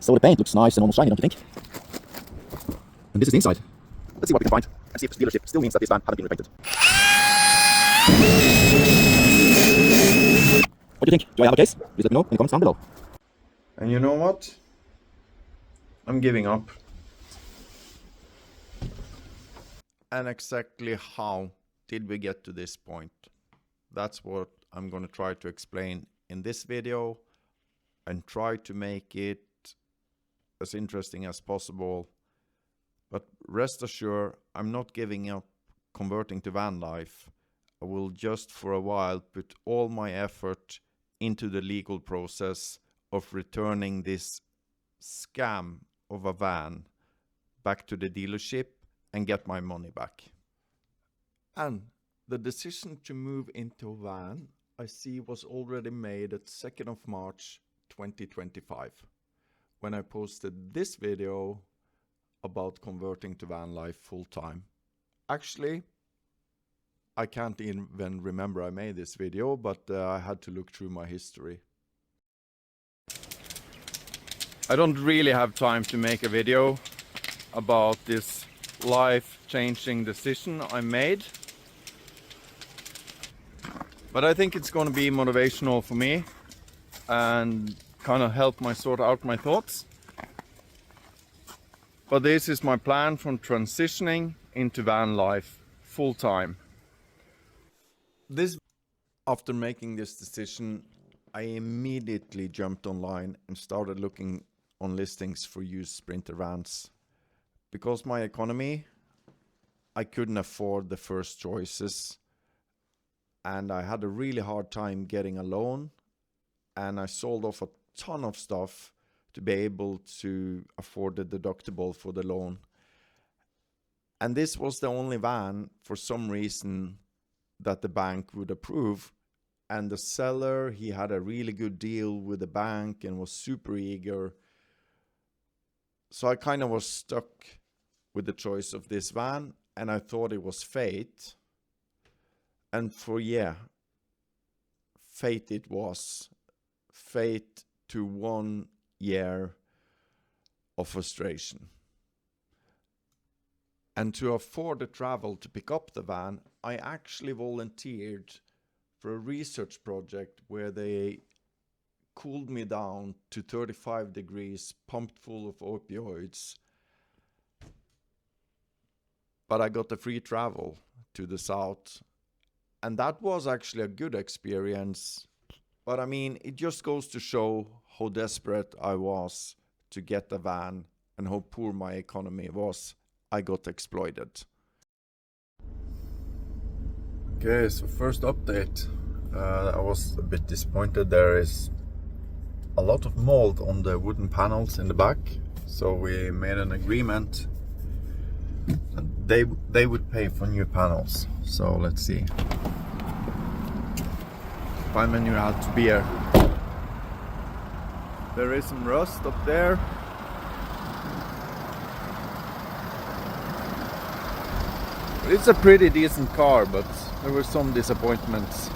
So the paint looks nice and almost shiny, don't you think? And this is the inside. Let's see what we can find and see if the dealership still means that this van hasn't been repainted. What do you think? Do I have a case? Please let me know in the comments down below. And you know what? I'm giving up. And exactly how did we get to this point? That's what I'm going to try to explain in this video and try to make it as interesting as possible. But rest assured, I'm not giving up converting to VanLife. I will just for a while put all my effort into the legal process of returning this scam of a van back to the dealership and get my money back. And the decision to move into a van I see was already made at 2nd of March 2025 when I posted this video about converting to VanLife full-time. Actually, I can't even remember I made this video, but I had to look through my history. I don't really have time to make a video about this life-changing decision I made. But I think it's going to be motivational for me and kind of help me sort out my thoughts. But this is my plan from transitioning into van life full time. After making this decision, I immediately jumped online and started looking on listings for used Sprinter vans. Because my economy, I couldn't afford the first choices. And I had a really hard time getting a loan, and I sold off a ton of stuff to be able to afford the deductible for the loan. And this was the only van, for some reason, that the bank would approve. And the seller, he had a really good deal with the bank and was super eager. So I kind of was stuck with the choice of this van, and I thought it was fate. And fate it was. Fate to 1 year of frustration. And to afford the travel to pick up the van, I actually volunteered for a research project where they cooled me down to 35 degrees, pumped full of opioids. But I got the free travel to the south. And that was actually a good experience. But I mean, it just goes to show how desperate I was to get the van and how poor my economy was. I got exploited. Okay, so first update. I was a bit disappointed. There is a lot of mold on the wooden panels in the back. So we made an agreement. They would pay for new panels. So let's see. Find my new out beer. There is some rust up there. It's a pretty decent car, but there were some disappointments.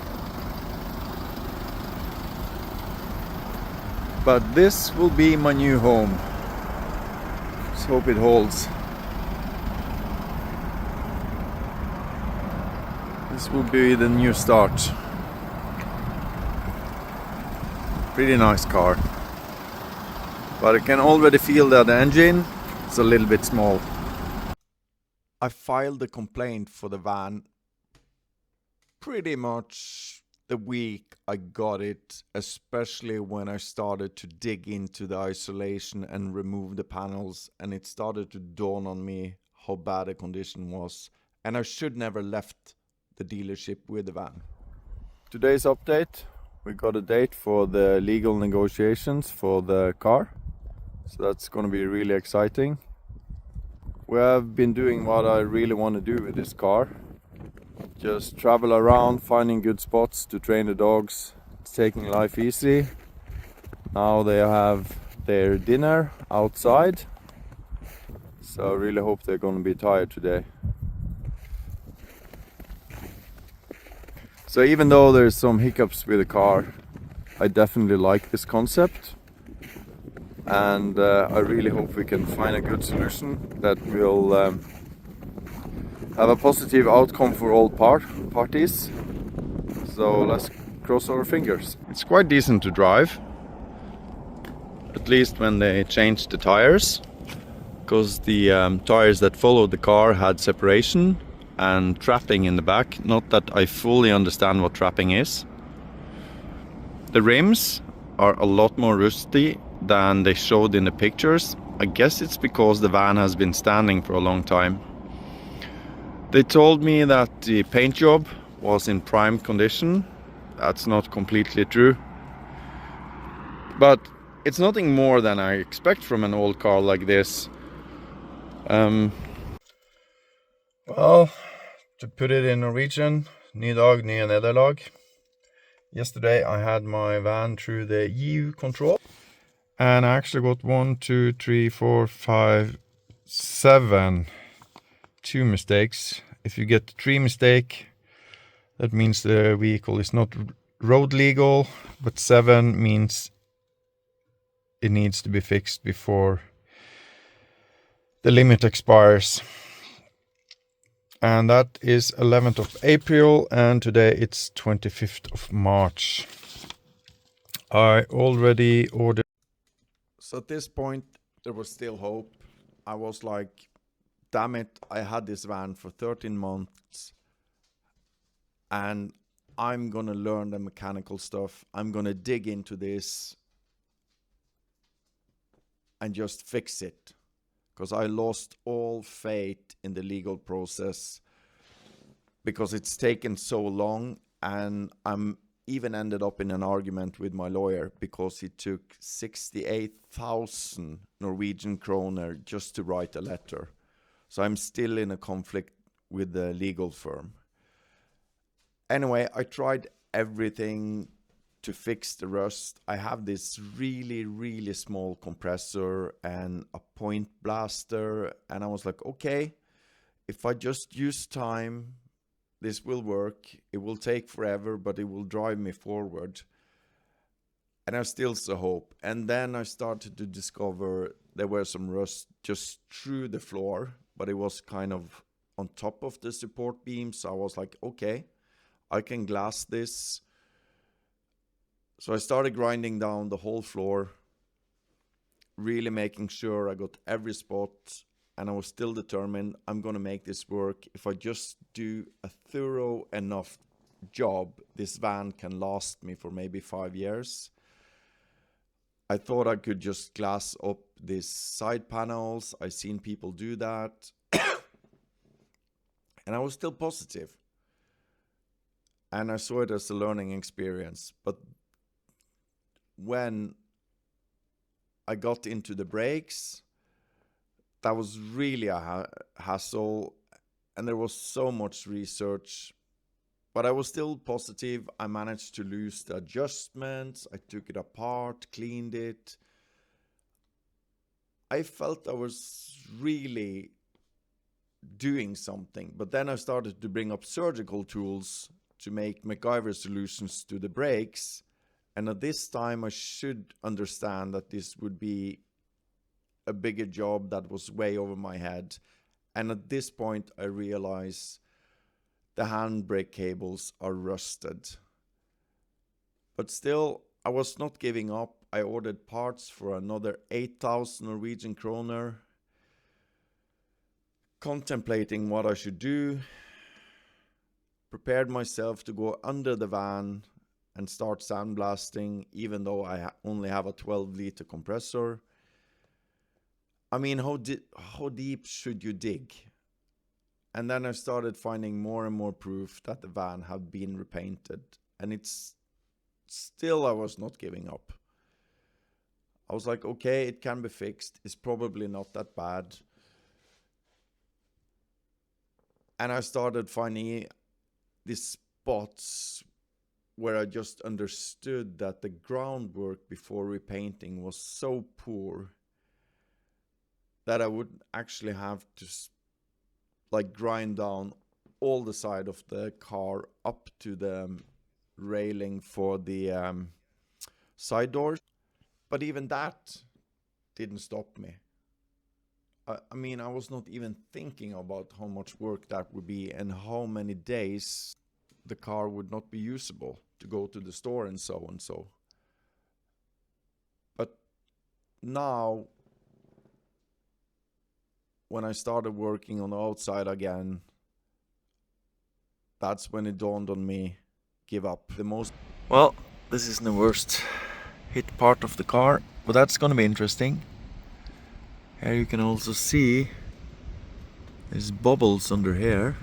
But this will be my new home. Let's hope it holds. This will be the new start. Pretty nice car. But I can already feel that the engine is a little bit small. I filed a complaint for the van pretty much the week I got it, especially when I started to dig into the isolation and remove the panels, and it started to dawn on me how bad the condition was, and I should never left the dealership with the van. Today's update, we got a date for the legal negotiations for the car, so that's going to be really exciting. We have been doing what I really want to do with this car. Just travel around, finding good spots to train the dogs, taking life easy. Now they have their dinner outside, so I really hope they're going to be tired today. So even though there's some hiccups with the car, I definitely like this concept. and I really hope we can find a good solution that will have a positive outcome for all parties. So let's cross our fingers. It's quite decent to drive, at least when they changed the tires, because the tires that followed the car had separation and trapping in the back. Not that I fully understand what trapping is. The rims are a lot more rusty than they showed in the pictures. I guess it's because the van has been standing for a long time. They told me that the paint job was in prime condition. That's not completely true, but it's nothing more than I expect from an old car like this. Well, to put it in Norwegian, ny dag, nye nederlag. Yesterday I had my van through the EU control, and I actually got 1, 2, 3, 4, 5, 7 2 mistakes. If you get 3 mistakes, that means the vehicle is not road legal, but 7 means it needs to be fixed before the limit expires. And that is 11th of April, and today it's 25th of March. I already ordered. So at this point, there was still hope. I was like, damn it, I had this van for 13 months, and I'm gonna learn the mechanical stuff. I'm gonna dig into this and just fix it, because I lost all faith in the legal process because it's taken so long, and I'm even ended up in an argument with my lawyer because he took 68,000 Norwegian kroner just to write a letter. So I'm still in a conflict with the legal firm. Anyway, I tried everything to fix the rust. I have this really small compressor and a point blaster, and I was like, okay, if I just use time, this will work. It will take forever, but it will drive me forward. And I still saw hope. And then I started to discover there were some rust just through the floor, but it was kind of on top of the support beam. So I was like, okay, I can glass this. So I started grinding down the whole floor, really making sure I got every spot, and I was still determined I'm going to make this work. If I just do a thorough enough job, this van can last me for maybe 5 years. I thought I could just glass up these side panels. I seen people do that. And I was still positive. And I saw it as a learning experience. But when I got into the brakes, that was really a hassle, and there was so much research, but I was still positive. I managed to lose the adjustments. I took it apart, cleaned it. I felt I was really doing something, but then I started to bring up surgical tools to make MacGyver solutions to the brakes. And at this time, I should understand that this would be a bigger job that was way over my head. And at this point, I realized the handbrake cables are rusted. But still, I was not giving up. I ordered parts for another 8,000 Norwegian kroner, contemplating what I should do, prepared myself to go under the van and start sandblasting, even though I only have a 12-liter compressor. I mean, how deep should you dig? And then I started finding more and more proof that the van had been repainted. And it's still, I was not giving up. I was like, okay, it can be fixed. It's probably not that bad. And I started finding these spots where I just understood that the groundwork before repainting was so poor that I would actually have to like grind down all the side of the car up to the railing for the side doors. But even that didn't stop me. I mean, I was not even thinking about how much work that would be and how many days the car would not be usable to go to the store and so and so. But now, when I started working on the outside again, that's when it dawned on me, give up. Well, this isn't the worst hit part of the car, but that's gonna be interesting. Here you can also see there's bubbles under here.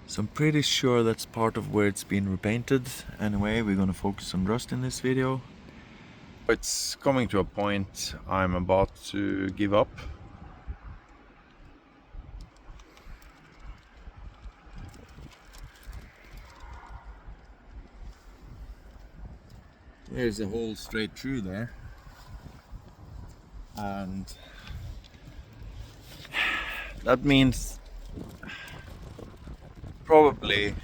So I'm pretty sure that's part of where it's been repainted. Anyway, we're gonna focus on rust in this video. It's coming to a point I'm about to give up. There's a hole straight through there. And that means probably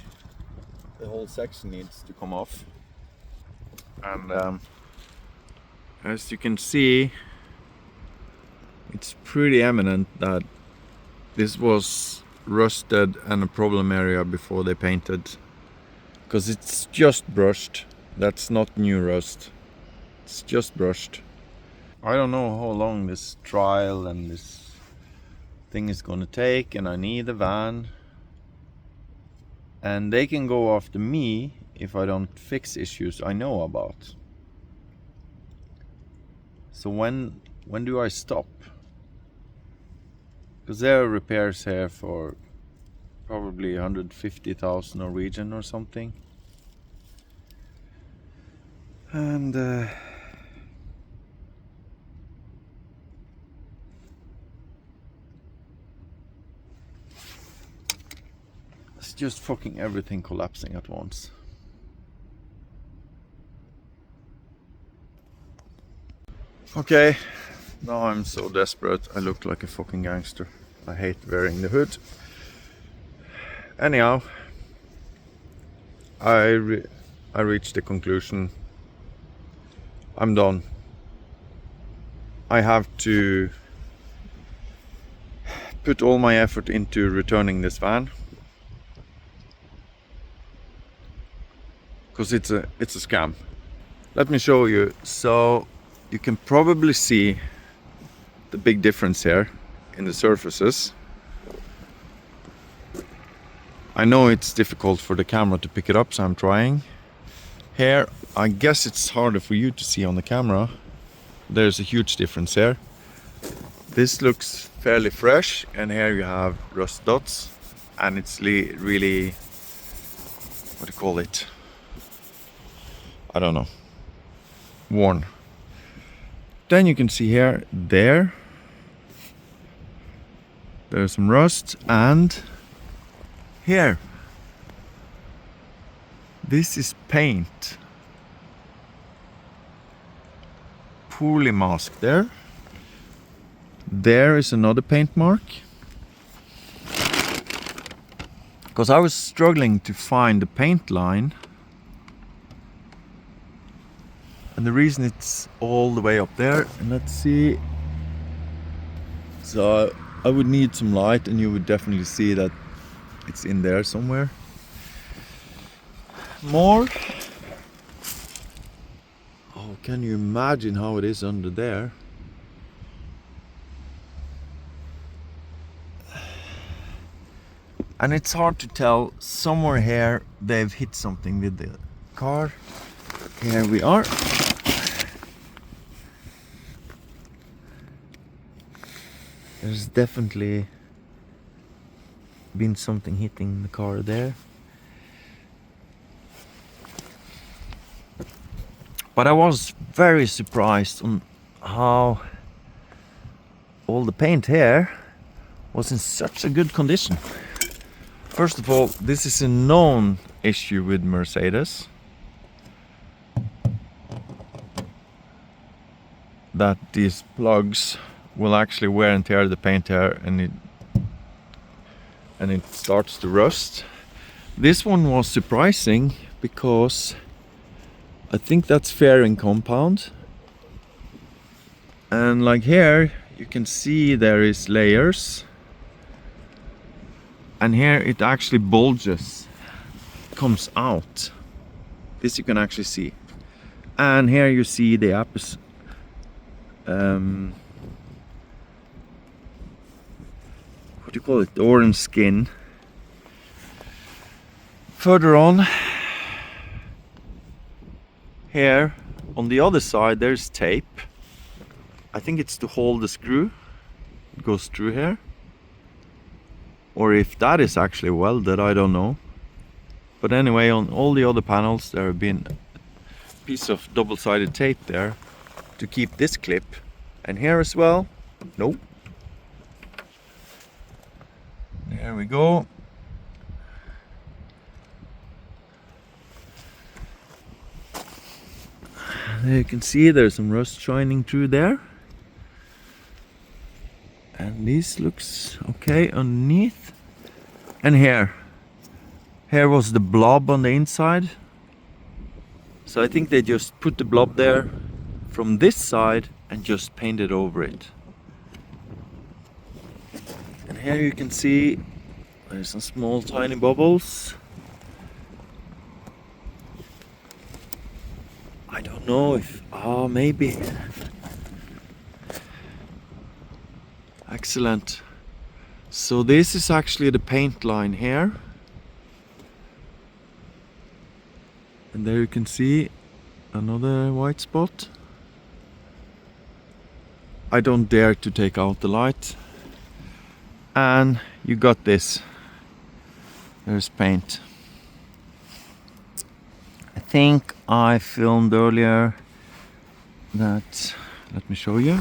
the whole section needs to come off. And as you can see, it's pretty evident that this was rusted and a problem area before they painted, because it's just brushed. That's not new rust, it's just brushed. I don't know how long this trial and this thing is gonna take, and I need a van, and they can go after me if I don't fix issues I know about. So when do I stop? Because there are repairs here for probably 150,000 Norwegian or something. And it's just fucking everything collapsing at once. Okay, now I'm so desperate. I look like a fucking gangster. I hate wearing the hood. Anyhow, I reached the conclusion. I'm done. I have to put all my effort into returning this van, because it's a scam. Let me show you. So you can probably see the big difference here in the surfaces. I know it's difficult for the camera to pick it up, so I'm trying. Here, I guess it's harder for you to see on the camera. There's a huge difference here. This looks fairly fresh, and here you have rust dots, and it's really, what do you call it? I don't know. Worn. Then you can see here, there's some rust, and here, this is paint. Poorly masked there. There is another paint mark. Because I was struggling to find the paint line. And the reason it's all the way up there, and let's see. So I would need some light, and you would definitely see that it's in there somewhere. More. Oh, can you imagine how it is under there? And it's hard to tell. Somewhere here they've hit something with the car. Here we are. There's definitely been something hitting the car there. But I was very surprised on how all the paint here was in such a good condition. First of all, this is a known issue with Mercedes, that these plugs will actually wear and tear the paint here, and it starts to rust. This one was surprising because I think that's fairing compound, And like here you can see there is layers, and here it actually bulges, comes out. This you can actually see. And here you see the apis, what do you call it, the orange skin. Further on, here on the other side there's tape. I think it's to hold the screw. It goes through here. Or if that is actually welded, I don't know. But anyway, on all the other panels there have been a piece of double-sided tape there to keep this clip. And here as well, nope. There we go. There you can see there's some rust shining through there. And this looks okay underneath. And here was the blob on the inside. So I think they just put the blob there from this side and just painted over it. And here you can see there's some small tiny bubbles. I don't know if, maybe. Excellent. So this is actually the paint line here. And there you can see another white spot. I don't dare to take out the light. And you got this. There's paint. I think I filmed earlier that, let me show you.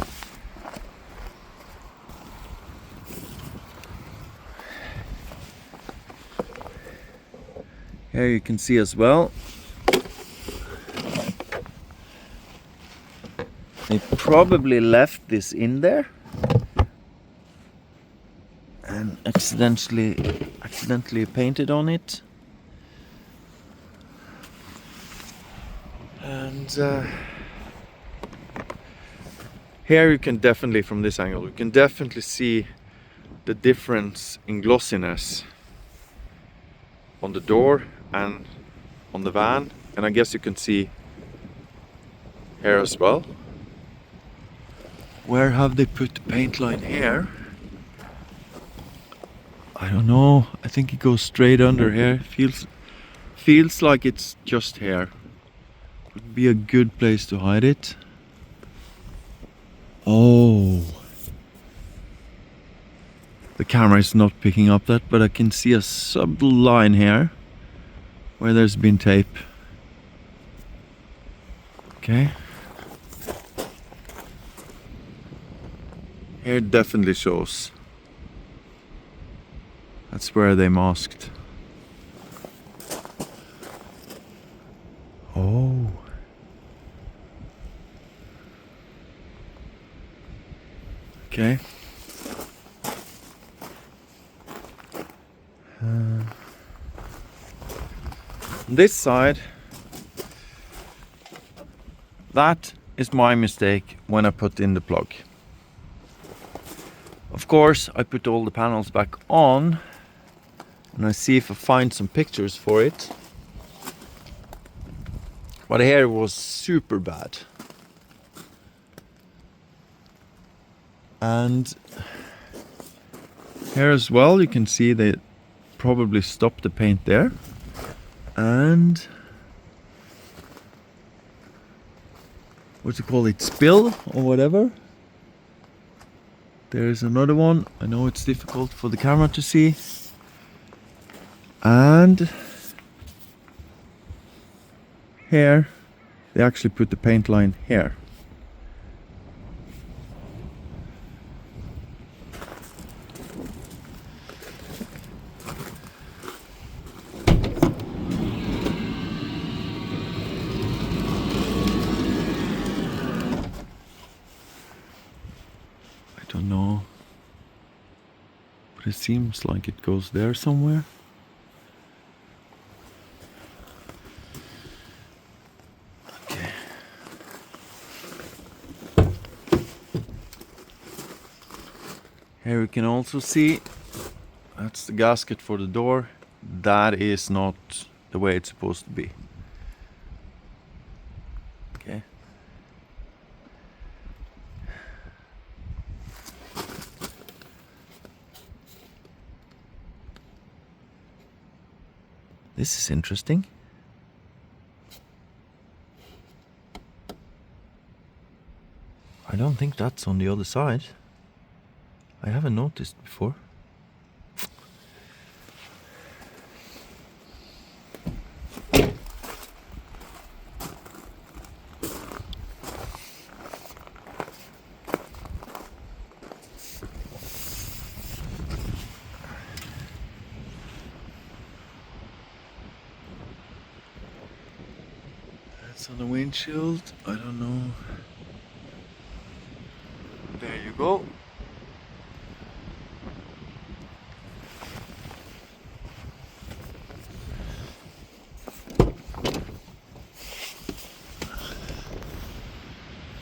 Here you can see as well. They probably left this in there and accidentally painted on it. And here you can definitely, from this angle, you can definitely see the difference in glossiness on the door and on the van, and I guess you can see here as well. Where have they put the paint line here? I don't know. I think it goes straight under here. Feels like it's just here. Would be a good place to hide it. Oh. The camera is not picking up that, but I can see a subtle line here where there's been tape. Okay. Here it definitely shows. That's where they masked. Oh. Okay. This side, that is my mistake when I put in the plug. Of course, I put all the panels back on and I see if I find some pictures for it. But here it was super bad. And here as well, you can see they probably stopped the paint there. And what do you call it, spill or whatever. There's another one. I know it's difficult for the camera to see. And here they actually put the paint line here. I don't know, but it seems like it goes there somewhere. Okay. Here we can also see that's the gasket for the door. That is not the way it's supposed to be. Okay. This is interesting. I don't think that's on the other side. I haven't noticed before. That's on the windshield. I don't know. There you go.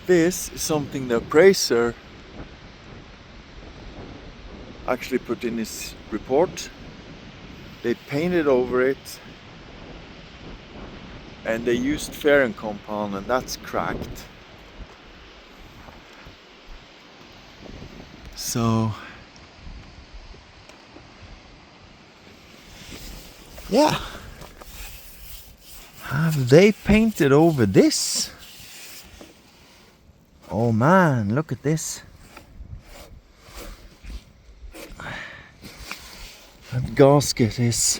This is something the appraiser actually put in his report. They painted over it and they used fairing compound, and that's cracked. So yeah, have they painted over this? Oh man, look at this. That gasket is...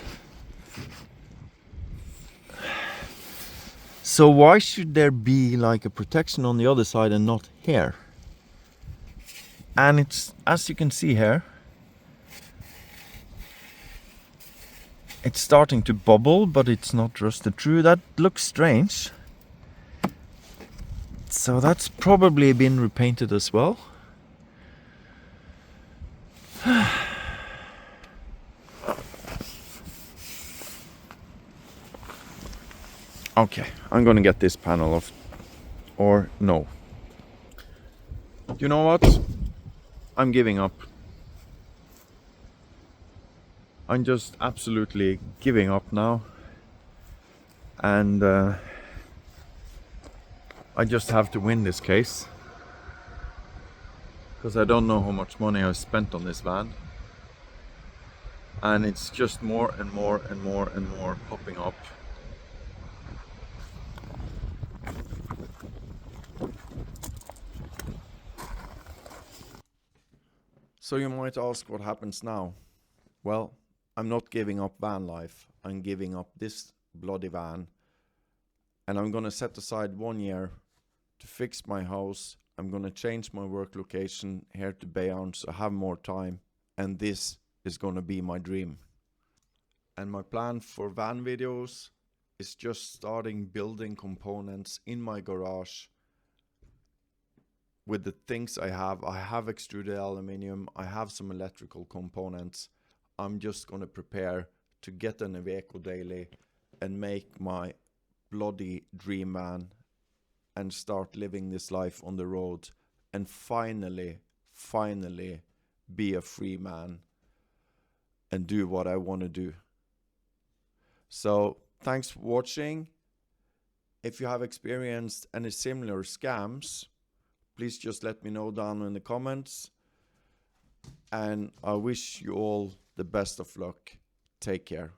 So why should there be like a protection on the other side and not here? And it's, as you can see here, it's starting to bubble, but it's not rusted through. That looks strange. So that's probably been repainted as well. Okay, I'm gonna get this panel off. Or no. You know what? I'm giving up. I'm just absolutely giving up now. And I just have to win this case. Because I don't know how much money I've spent on this van. And it's just more and more and more and more popping up. So you might ask what happens now. Well, I'm not giving up van life. I'm giving up this bloody van. And I'm gonna set aside 1 year to fix my house. I'm gonna change my work location here to Bayonne so I have more time. And this is gonna be my dream. And my plan for van videos is just starting building components in my garage with the things I have. I have extruded aluminium, I have some electrical components. I'm just gonna prepare to get an Iveco daily and make my bloody dream van and start living this life on the road and finally be a free man and do what I want to do. So thanks for watching. If you have experienced any similar scams, please just let me know down in the comments. And I wish you all the best of luck. Take care.